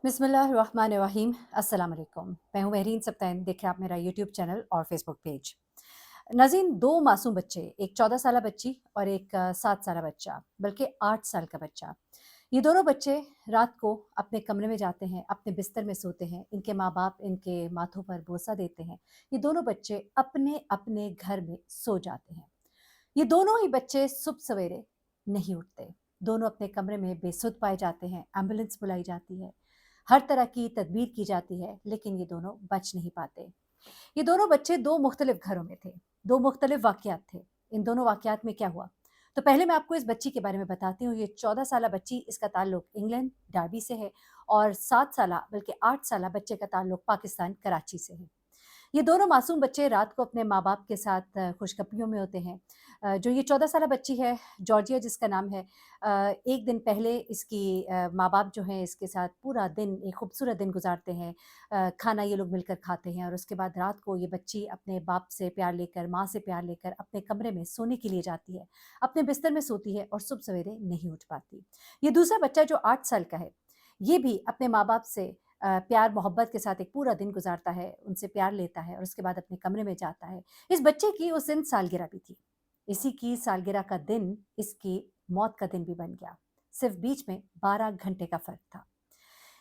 बिस्मिल्लाहिर्रहमानिर्रहीम। अस्सलाम वालेकुम। मैं हूँ महरीन सब्तैन, देख रहे हैं आप मेरा यूट्यूब चैनल और फेसबुक पेज। नाज़रीन, 2 मासूम बच्चे, एक 14 साला बच्ची और एक 7 साला बच्चा, बल्कि 8 साल का बच्चा। ये दोनों बच्चे रात को अपने कमरे में जाते हैं, अपने बिस्तर में सोते हैं, इनके माँ-बाप इनके माथों पर बोसा देते हैं। ये दोनों बच्चे अपने-अपने घर में सो जाते हैं। ये दोनों ही बच्चे सुबह सवेरे नहीं उठते। दोनों अपने कमरे में बेसुध पाए जाते हैं, एम्बुलेंस बुलाई जाती है, हर तरह की तदबीर की जाती है, लेकिन ये दोनों बच नहीं पाते। ये दोनों बच्चे 2 मुख्तलिफ घरों में थे, 2 मुख्तलिफ वाक़यात थे। इन दोनों वाक़यात में क्या हुआ? तो पहले मैं आपको इस बच्ची के बारे में बताती हूँ। ये 14 साला बच्ची, इसका ताल्लुक इंग्लैंड, डार्बी से है और 7 साला बल्कि 8 साला बच्चे का ताल्लुक पाकिस्तान, कराची से है। ये दोनों मासूम बच्चे रात को अपने माँ-बाप के साथ खुशगपियों में होते हैं। जो ये 14 साला बच्ची है, जॉर्जिया जिसका नाम है, 1 दिन पहले इसकी माँ-बाप जो हैं इसके साथ पूरा दिन, एक खूबसूरत दिन गुज़ारते हैं। खाना ये लोग मिलकर खाते हैं और उसके बाद रात को ये बच्ची अपने बाप से प्यार लेकर, माँ से प्यार लेकर अपने कमरे में सोने के लिए जाती है। अपने बिस्तर में सोती है और सुबह सवेरे नहीं उठ पाती। ये दूसरा बच्चा जो 8 साल का है, ये भी अपने माँ-बाप से प्यार मोहब्बत के साथ एक पूरा दिन गुज़ारता है, उनसे प्यार लेता है और उसके बाद अपने कमरे में जाता है। इस बच्चे की उस दिन सालगिरह भी थी। इसी की सालगिरह का दिन इसकी मौत का दिन भी बन गया। सिर्फ़ बीच में 12 घंटे का फ़र्क था।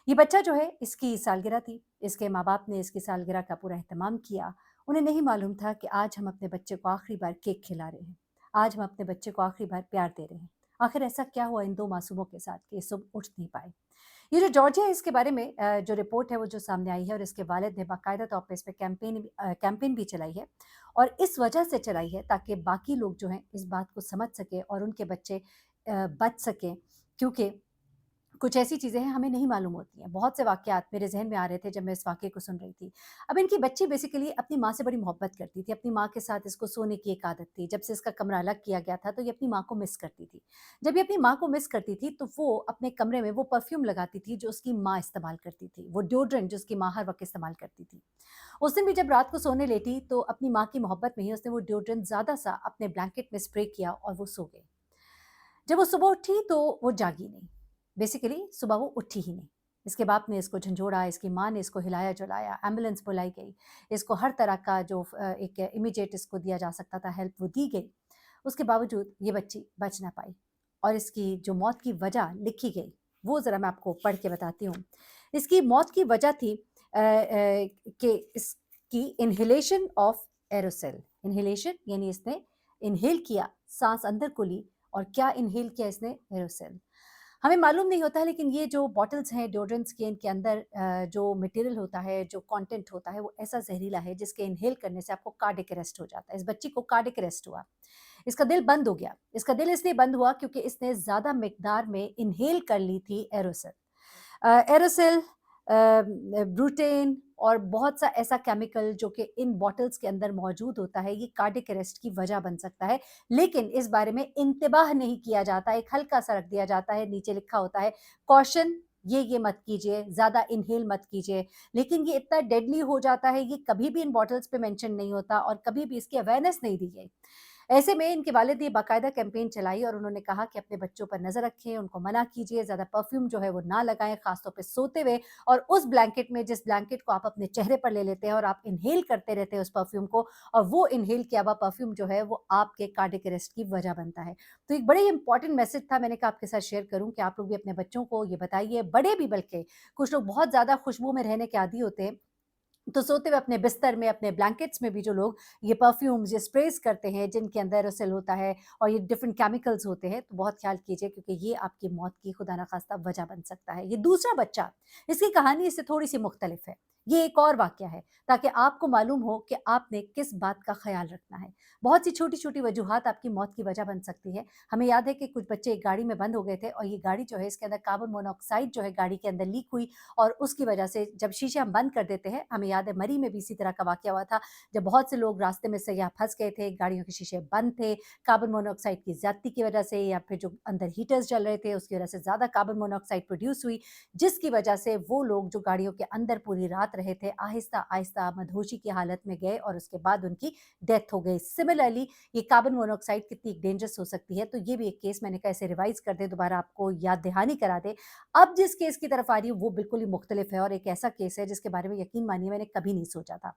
ये बच्चा जो है, इसकी सालगिरह थी, इसके माँ-बाप ने इसकी सालगिरह का पूरा एहतमाम किया। उन्हें नहीं मालूम था कि आज हम अपने बच्चे को आखिरी बार केक खिला रहे हैं। आज हम अपने बच्चे को आखिरी बार प्यार दे रहे हैं। आखिर ऐसा क्या हुआ इन 2 मासूमों के साथ कि ये सुबह उठ नहीं पाए? ये जो जॉर्जिया है, इसके बारे में जो रिपोर्ट है वो जो सामने आई है और इसके वालिद ने बाकायदा तौर पे इस पे कैंपेन भी चलाई है और इस वजह से चलाई है ताकि बाकी लोग जो हैं इस बात को समझ सकें और उनके बच्चे बच सकें, क्योंकि कुछ ऐसी चीज़ें हैं हमें नहीं मालूम होती हैं। बहुत से वाक़यात मेरे ज़हन में आ रहे थे जब मैं इस वाक़ये को सुन रही थी। अब इनकी बच्ची बेसिकली अपनी माँ से बड़ी मोहब्बत करती थी, अपनी माँ के साथ इसको सोने की एक आदत थी। जब से इसका कमरा अलग किया गया था तो ये अपनी माँ को मिस करती थी। जब ये अपनी माँ को मिस करती थी तो वो अपने कमरे में वो परफ्यूम लगाती थी जो उसकी माँ इस्तेमाल करती थी, वो डिओड्रेंट जो उसकी माँ हर वक़्त इस्तेमाल करती थी। उस दिन भी जब रात को सोने लेटी तो अपनी माँ की मोहब्बत में ही उसने वो डिओड्रेंट ज़्यादा-सा अपने ब्लैंकेट में स्प्रे किया और वो सो गई। जब वो सुबह उठी तो वो जागी नहीं। बेसिकली सुबह वो उठी ही नहीं। इसके बाप ने इसको झंझोड़ा, इसकी माँ ने इसको हिलाया-जुलाया, एम्बुलेंस बुलाई गई। इसको हर तरह का जो एक इमीडिएट इसको दिया जा सकता था हेल्प वो दी गई। उसके बावजूद ये बच्ची बच ना पाई और इसकी जो मौत की वजह लिखी गई, वो ज़रा मैं आपको पढ़ के बताती हूँ। इसकी मौत की वजह थी कि इसकी इन्हेलेशन ऑफ एरोसोल। इन्हेलेशन यानी इसने इन्हेल किया, साँस अंदर को ली और क्या इन्हेल किया इसने? एरोसोल। हमें मालूम नहीं होता है, लेकिन ये जो बॉटल्स हैं डिओड्रेंट्स के, इनके अंदर जो मटेरियल होता है, जो कंटेंट होता है, वो ऐसा ज़हरीला है जिसके इन्हेल करने से आपको कार्डियक अरेस्ट हो जाता है। इस बच्ची को कार्डियक अरेस्ट हुआ। इसका दिल बंद हो गया। इसका दिल इसलिए बंद हुआ क्योंकि इसने ज़्यादा मिकदार में इन्हेल कर ली थी एरोसोल। एरोसोल, ब्यूटेन और बहुत सा ऐसा केमिकल जो कि इन बॉटल्स के अंदर मौजूद होता है, ये कार्डियक अरेस्ट की वजह बन सकता है। लेकिन इस बारे में इंतबाह नहीं किया जाता, एक हल्का-सा रख दिया जाता है, नीचे लिखा होता है कॉशन, ये मत कीजिए, ज़्यादा इन्हेल मत कीजिए। लेकिन ये इतना डेडली हो जाता है, ये कभी भी इन बॉटल्स पे मेंशन नहीं होता और कभी भी इसकी अवेयरनेस नहीं दी गई। ऐसे में इनके वालिद ने बाकायदा कैंपेन चलाई और उन्होंने कहा कि अपने बच्चों पर नज़र रखें, उनको मना कीजिए, ज़्यादा परफ्यूम जो है वो ना लगाएँ, ख़ास तौर पे सोते हुए और उस ब्लैंकेट में जिस ब्लैंकेट को आप अपने चेहरे पर ले लेते हैं और आप इन्हेल करते रहते हैं उस परफ्यूम को और वो इन्हेल किया हुआ परफ्यूम जो है वो आपके कार्डियक अरेस्ट की वजह बनता है। तो एक बड़े ही इम्पोर्टेंट मैसेज था, मैंने कहा आपके साथ शेयर करूँ कि आप लोग भी अपने बच्चों को ये बताइए, बड़े भी बल्कि कुछ लोग बहुत ज़्यादा खुशबू में रहने के आदी होते हैं, तो सोते हुए अपने बिस्तर में, अपने ब्लैंकेट्स में भी जो लोग ये परफ्यूम्स, ये स्प्रेज़ करते हैं, जिनके अंदर एरोसोल होता है और ये डिफरेंट केमिकल्स होते हैं, तो बहुत ख़्याल कीजिए क्योंकि ये आपकी मौत की खुदा ना ख़ास्ता वजह बन सकता है। ये दूसरा बच्चा, इसकी कहानी इससे थोड़ी-सी मुख्तलिफ है। ये एक और वाक़या है, ताकि आपको मालूम हो कि आपने किस बात का ख़्याल रखना है। बहुत सी छोटी-छोटी वजूहात आपकी मौत की वजह बन सकती है। हमें याद है कि कुछ बच्चे एक गाड़ी में बंद हो गए थे और ये गाड़ी जो है, इसके अंदर कार्बन मोनोऑक्साइड जो है गाड़ी के अंदर लीक हुई और उसकी वजह से जब शीशे हम बंद कर देते हैं, हमें याद है मरी में भी इसी तरह का वाक़या हुआ था, जब बहुत से लोग रास्ते में सयाह फँस गए थे, गाड़ियों के शीशे बंद थे, कार्बन मोनोऑक्साइड की ज़्यादती की वजह से या फिर जो अंदर हीटर्स चल रहे थे, उसकी वजह से ज़्यादा कार्बन मोनोऑक्साइड प्रोड्यूस हुई, जिसकी वजह से वो लोग जो गाड़ियों के अंदर पूरी रात रहे थे, आहिस्ता-आहिस्ता मदहोशी की हालत में गए और उसके बाद उनकी डेथ हो गई। सिमिलरली ये कार्बन मोनोऑक्साइड कितनी डेंजरस हो सकती है, तो ये भी एक केस मैंने कहा इसे रिवाइज़ कर दें, दोबारा आपको याद दहानी करा दें। अब जिस केस की तरफ आ रही हूँ वो बिल्कुल ही मुख्तलिफ है और एक ऐसा केस है जिसके बारे में यकीन मानिए मैंने कभी नहीं सोचा था।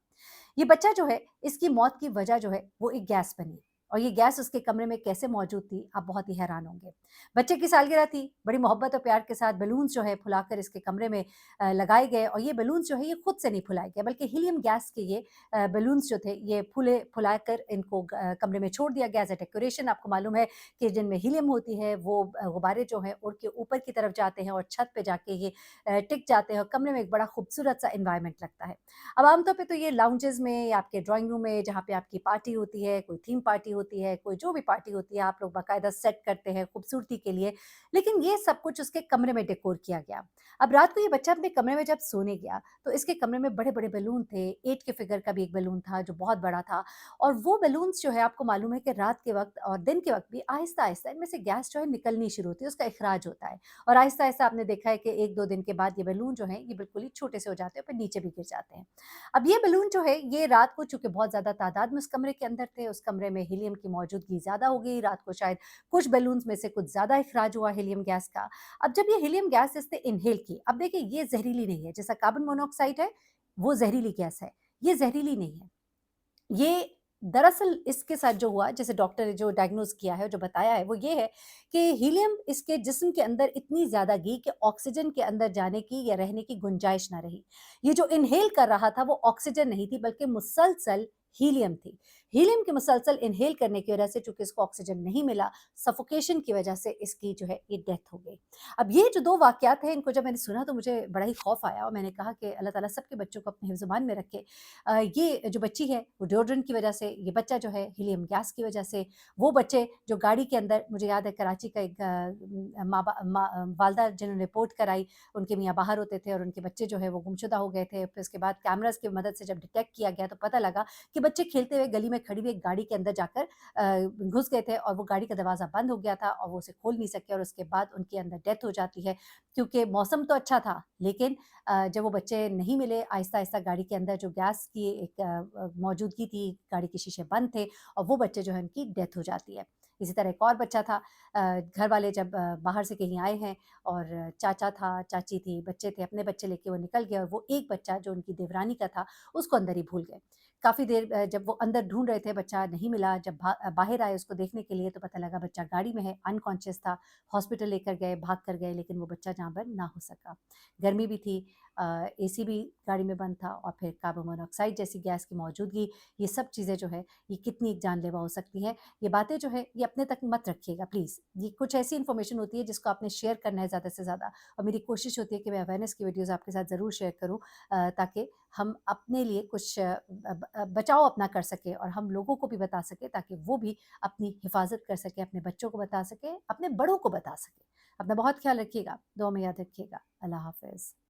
ये बच्चा जो है, इसकी मौत की वजह जो है, वो एक गैस बनी और ये गैस उसके कमरे में कैसे मौजूद थी, आप बहुत ही हैरान होंगे। बच्चे की सालगिरह थी, बड़ी मोहब्बत और प्यार के साथ बलून्स जो है फुलाकर इसके कमरे में लगाए गए और ये बलून्स जो है ये खुद से नहीं फुलाए गए बल्कि हीलियम गैस के ये बलून्स जो थे ये फुलाकर इनको कमरे में छोड़ दिया गया एज़ अ डेकोरेशन। आपको मालूम है कि जिनमें हीलियम होती है वो गुब्बारे जो हैं उड़ के ऊपर की तरफ जाते हैं और छत पे जाके ये टिक जाते हैं और कमरे में एक बड़ा खूबसूरत सा एनवायरनमेंट लगता है। अब आमतौर पे तो ये लाउंजेज़ में या आपके ड्राइंग रूम में जहाँ पे आपकी पार्टी होती है, कोई थीम पार्टी होती है, कोई जो भी पार्टी होती है, आप लोग बाकायदा सेट करते हैं खूबसूरती के लिए। लेकिन ये सब कुछ उसके कमरे में डेकोर किया गया। अब रात को ये बच्चा अपने कमरे में जब सोने गया, तो इसके कमरे में बड़े-बड़े बैलून थे, 8 के फिगर का भी एक बैलून था जो बहुत बड़ा था और वो बैलून्स जो है आपको मालूम है कि रात के वक़्त और दिन के वक़्त भी आहिस्ता-आहिस्ता इनमें से गैस जो है निकलनी शुरू होती है, उसका इखराज होता है और आहिस्ता-आहिस्ता आपने देखा है कि 1-2 दिन के बाद ये बैलून जो हैं, ये बिल्कुल ही छोटे से हो जाते हैं, फिर नीचे भी गिर जाते हैं। अब ये बलून जो है ये रात को चूँकि बहुत ज़्यादा तादाद में उस कमरे के अंदर थे, उस कमरे में हीलियम की मौजूदगी ज़्यादा हो गई, रात को शायद कुछ बलून्स में से कुछ ज़्यादा इखराज हुआ हीलियम गैस का। अब जब ये हीलियम गैस इसने इन्हेल की, अब देखिए ये ज़हरीली नहीं है, जैसा कार्बन मोनोऑक्साइड है, वो ज़हरीली गैस है, ये ज़हरीली नहीं है। ये दरअसल इसके साथ जो हुआ जैसे डॉक्टर ने जो डायग्नोज़ किया है, जो बताया है वो ये है कि हीलियम इसके जिस्म के अंदर इतनी ज़्यादा गई कि ऑक्सीजन के अंदर जाने की या रहने की गुंजाइश ना रही। ये जो इन्हेल कर रहा था वो ऑक्सीजन नहीं थी बल्कि मुसलसल हीलियम थी। हीलियम के मुसलसल इन्हेल करने की वजह से चूँकि इसको ऑक्सीजन नहीं मिला, सफोकेशन की वजह से इसकी जो है ये डेथ हो गई। अब ये जो 2 वाक़यात हैं इनको जब मैंने सुना तो मुझे बड़ा ही खौफ़ आया और मैंने कहा कि अल्लाह ताला सबके बच्चों को अपने हिफ्ज़-ओ-मान में रखे। ये जो बच्ची है वो डिओड्रेंट की वजह से, ये बच्चा जो है हीलियम गैस की वजह से, वो बच्चे जो गाड़ी के अंदर मुझे याद है कराची का एक वालदा जिन्होंने रिपोर्ट कराई, उनके मियाँ बाहर होते थे और उनके बच्चे जो है वो गुमशुदा हो गए थे। फिर उसके बाद कैमराज़ की मदद से जब डिटेक्ट किया गया तो पता लगा कि बच्चे खेलते हुए गली में खड़ी हुई एक गाड़ी के अंदर जाकर घुस गए थे और वो गाड़ी का दरवाज़ा बंद हो गया था और वो उसे खोल नहीं सके और उसके बाद उनके अंदर डेथ हो जाती है। क्योंकि मौसम तो अच्छा था लेकिन जब वो बच्चे नहीं मिले, आहिस्ता-आहिस्ता गाड़ी के अंदर जो गैस की एक मौजूदगी थी, गाड़ी के शीशे बंद थे और वो बच्चे जो है उनकी डेथ हो जाती है। इसी तरह एक और बच्चा था घर वाले जब बाहर से कहीं आए हैं और चाचा था, चाची थी, बच्चे थे, अपने बच्चे लेके वो निकल गए और वो एक बच्चा जो उनकी देवरानी का था, उसको अंदर ही भूल गए। काफ़ी देर जब वो अंदर ढूँढ रहे थे, बच्चा नहीं मिला, जब बाहर आए उसको देखने के लिए तो पता लगा बच्चा गाड़ी में है, अनकॉन्शियस था, हॉस्पिटल लेकर गए, भाग कर गए लेकिन वो बच्चा जहाँ पर ना हो सका। गर्मी भी थी एसी भी गाड़ी में बंद था और फिर कार्बन मोनोऑक्साइड जैसी गैस की मौजूदगी, ये सब चीज़ें जो है, ये कितनी जानलेवा हो सकती हैं। ये बातें जो है, ये अपने तक मत रखिएगा प्लीज़। ये कुछ ऐसी इन्फॉर्मेशन होती है जिसको आपने शेयर करना है ज़्यादा से ज़्यादा और मेरी कोशिश होती है कि मैं अवेयरनेस की वीडियोज़ आपके साथ ज़रूर शेयर करूँ ताकि हम अपने लिए कुछ बचाव अपना कर सकें और हम लोगों को भी बता सकें ताकि वो भी अपनी हिफाज़त कर सकें, अपने बच्चों को बता सकें, अपने बड़ों को बता सकें। अपना बहुत ख़्याल रखिएगा, दुआ में याद रखिएगा। अल्लाह हाफ़िज़।